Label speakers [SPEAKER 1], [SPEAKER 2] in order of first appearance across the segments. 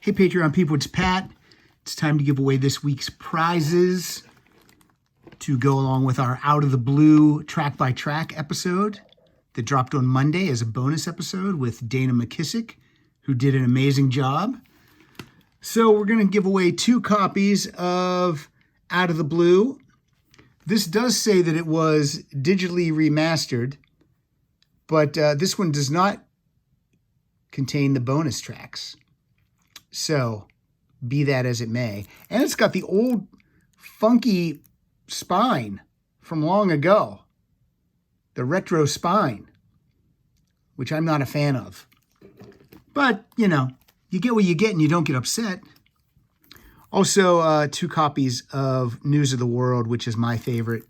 [SPEAKER 1] Hey, Patreon people, it's Pat. It's time to give away this week's prizes to go along with our Out of the Blue track-by-track episode that dropped on Monday as a bonus episode with Dana McKissick, who did an amazing job. So we're going to give away 2 copies of Out of the Blue. This does say that it was digitally remastered, but this one does not contain the bonus tracks. So, be that as it may. And it's got the old funky spine from long ago. The retro spine, which I'm not a fan of. But, you know, you get what you get and you don't get upset. Also, 2 copies of News of the World, which is my favorite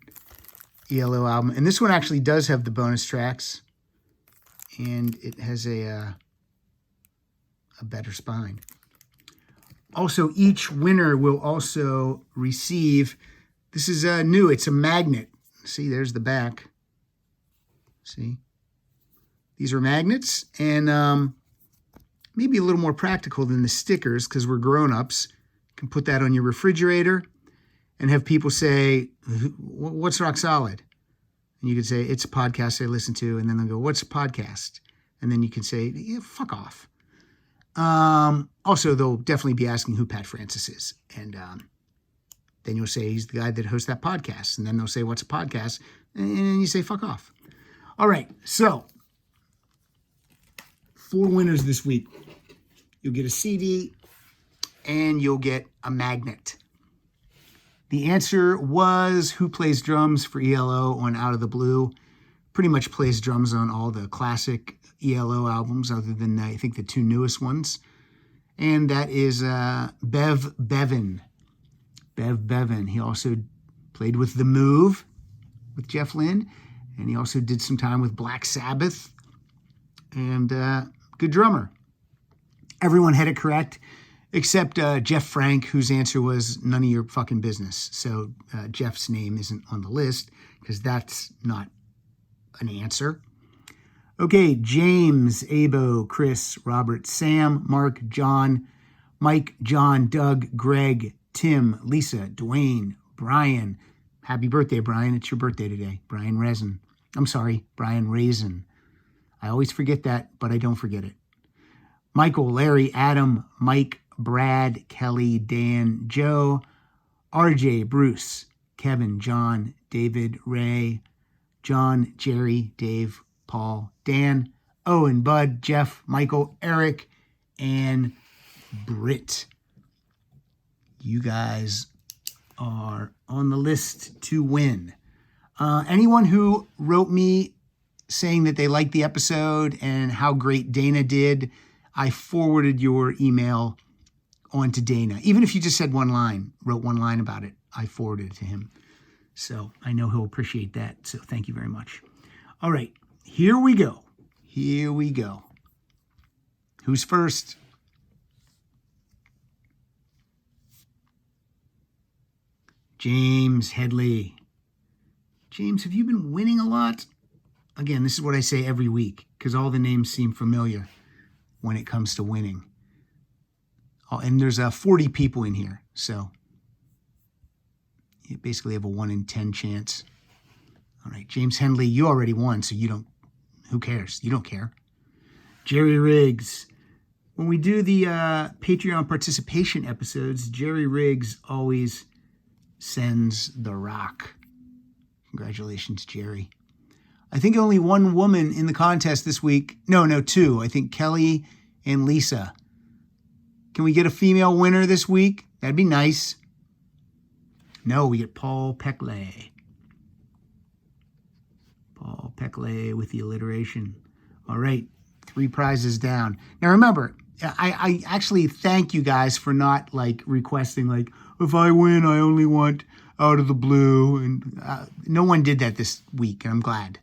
[SPEAKER 1] ELO album. And this one actually does have the bonus tracks. And it has a better spine. Also, each winner will also receive, this is new, it's a magnet. See, there's the back. See? These are magnets, and maybe a little more practical than the stickers because we're grown-ups. You can put that on your refrigerator and have people say, what's Rock Solid? And you can say, it's a podcast I listen to, and then they'll go, what's a podcast? And then you can say, yeah, fuck off. Also, they'll definitely be asking who Pat Francis is. And then you'll say he's the guy that hosts that podcast. And then they'll say, what's a podcast? And then you say, fuck off. All right. So 4 winners this week. You'll get a CD and you'll get a magnet. The answer was who plays drums for ELO on Out of the Blue. Pretty much plays drums on all the classic ELO albums other than, I think, the 2 newest ones. And that is Bev Bevan. Bev Bevan. He also played with The Move with Jeff Lynne. And he also did some time with Black Sabbath. And good drummer. Everyone had it correct except Jeff Frank, whose answer was none of your fucking business. So Jeff's name isn't on the list because that's not an answer. Okay, James, Abo, Chris, Robert, Sam, Mark, John, Mike, John, Doug, Greg, Tim, Lisa, Dwayne, Brian. Happy birthday, Brian. It's your birthday today. Brian Raisin. Brian Raisin. I always forget that, but I don't forget it. Michael, Larry, Adam, Mike, Brad, Kelly, Dan, Joe, RJ, Bruce, Kevin, John, David, Ray, John, Jerry, Dave, Paul, Dan, Owen, Bud, Jeff, Michael, Eric, and Britt. You guys are on the list to win. Anyone who wrote me saying that they liked the episode and how great Dana did, I forwarded your email on to Dana. Even if you just said wrote one line about it, I forwarded it to him. So I know he'll appreciate that. So thank you very much. All right, here we go. Who's first? James Headley. James, have you been winning a lot? Again, this is what I say every week because all the names seem familiar when it comes to winning. Oh, and there's 40 people in here, so you basically have a 1 in 10 chance. All right, James Henley, you already won, so you don't, who cares? You don't care. Jerry Riggs. When we do the Patreon participation episodes, Jerry Riggs always sends the rock. Congratulations, Jerry. I think only 1 woman in the contest this week. No, 2. I think Kelly and Lisa. Can we get a female winner this week? That'd be nice. No, we get Paul Peckley. Paul Peckley with the alliteration. All right, 3 prizes down. Now remember, I actually thank you guys for not requesting if I win, I only want Out of the Blue. And no one did that this week, and I'm glad.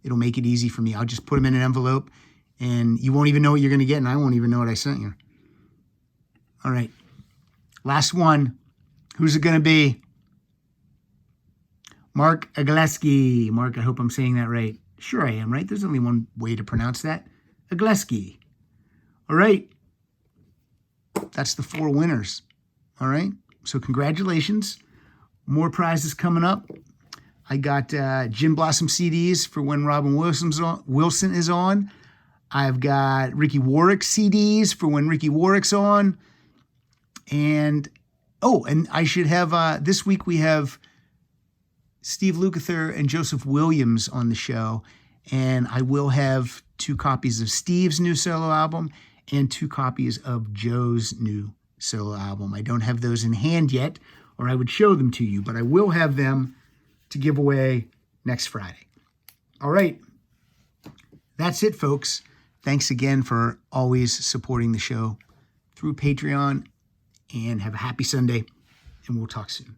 [SPEAKER 1] It'll make it easy for me. I'll just put them in an envelope, and you won't even know what you're going to get, and I won't even know what I sent you. All right, last one. Who's it going to be? Mark Agleski. Mark, I hope I'm saying that right. Sure I am, right? There's only one way to pronounce that. Agleski. All right. that's the 4 winners. All right. So congratulations. More prizes coming up. I got Gin Blossom CDs for when Robin Wilson is on. I've got Ricky Warwick CDs for when Ricky Warwick's on. And, and I should have, this week we have Steve Lukather and Joseph Williams on the show. And I will have 2 copies of Steve's new solo album and 2 copies of Joe's new solo album. I don't have those in hand yet, or I would show them to you, but I will have them to give away next Friday. All right. That's it, folks. Thanks again for always supporting the show through Patreon, and have a happy Sunday, and we'll talk soon.